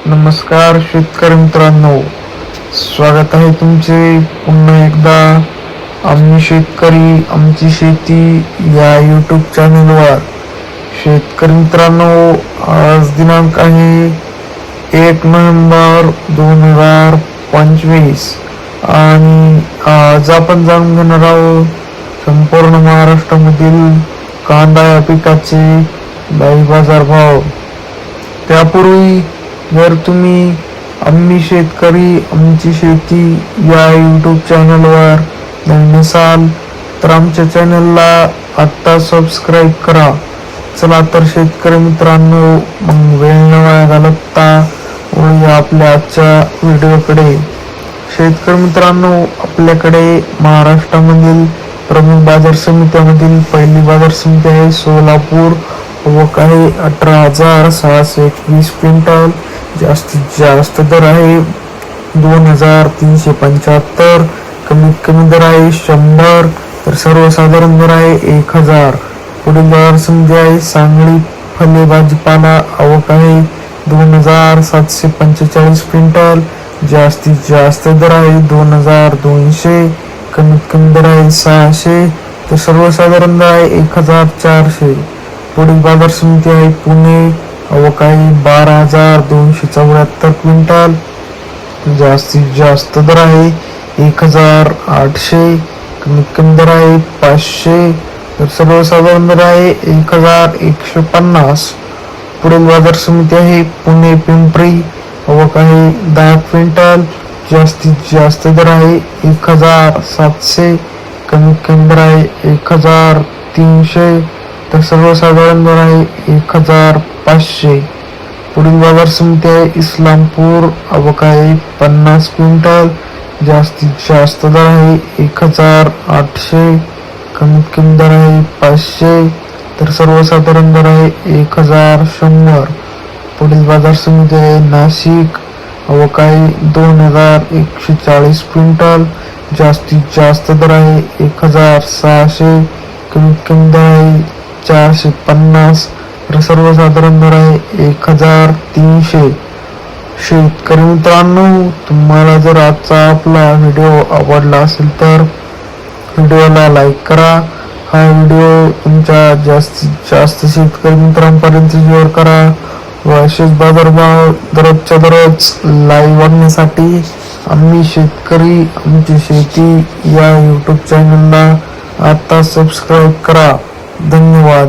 नमस्कार शेतकरी मित्रांनो, स्वागत आहे तुमचे पुन्हा एकदा आम्ही शेतकरी आमची शेती या यूट्यूब चॅनलवर. शेतकरी मित्रांनो, आज दिनांक आहे 1 नोव्हेंबर 2025 आणि आज आपण जाणून घेणार आहोत संपूर्ण महाराष्ट्रामधील कांदा या पिकाचे लाईव्ह बाजार भाव. त्यापूर्वी जर तुम्ही आम्ही शेतकरी आमची शेती या यूट्यूब चॅनलवर नवीन असाल तर आमच्या चॅनलला आत्ता सबस्क्राईब करा. चला तर शेतकरी मित्रांनो, मग वेळ न वाया घालवता वळूया आपल्या आजच्या व्हिडिओकडे. शेतकरी मित्रांनो, आपल्याकडे महाराष्ट्रामधील प्रमुख बाजार समित्यामधील पहिली बाजार समिती आहे सोलापूर व काही 18,621 क्विंटल. जास्तीत जास्त दर आहे 2,375. कमीत कमी दर आहे 100 तर सर्वसाधारण दर आहे 1,000. पुढील बाजार समिती आहे सांगली फळे भाजीपाला. आवक आहे 2,745 क्विंटल. जास्तीत जास्त दर आहे 2,200. कमीत कमी दर आहे 600 तर सर्वसाधारण दर आहे 1,400. पुढील बाजार समिती आहे पुणे. आवक आहे 12,274 क्विंटल. जास्तीत जास्त दर आहे 1,800. कमीत कमी दर आहे 500 तर सर्वसाधारण दर आहे 1,150. पुढील बाजार समिती आहे पुणे पिंपरी. आवक आहे 10 क्विंटल. जास्तीत जास्त दर आहे 1,700. कमीत कमी दर आहे 1,300 तर सर्वसाधारण दर आहे 1,500. पुढील बाजार समिती आहे इस्लामपूर. आवक आहे 50 क्विंटल. जास्तीत जास्त दर आहे 1,800. कमीत कमी दर आहे 500 तर सर्वसाधारण दर आहे 1,100. पुढील बाजार समिती आहे नाशिक. आवक आहे 2,140 क्विंटल. जास्तीत जास्त दर आहे 1,600. कमीत कमी दर आहे 450 तर सर्वसाधारण दर आहे 1,300. शेतकरी मित्रांनो, तुम्हाला जर आजचा आपला व्हिडिओ आवडला असेल तर व्हिडिओला लाईक करा. हा व्हिडिओ तुमच्या जास्तीत जास्त शेतकरी मित्रांपर्यंत शेअर करा व असेच बाजारभाव दररोजच्या दररोज लाईव्ह बघण्यासाठी आम्ही शेतकरी आमची शेती या यूट्यूब चॅनलला आता सबस्क्राईब करा. धन्यवाद.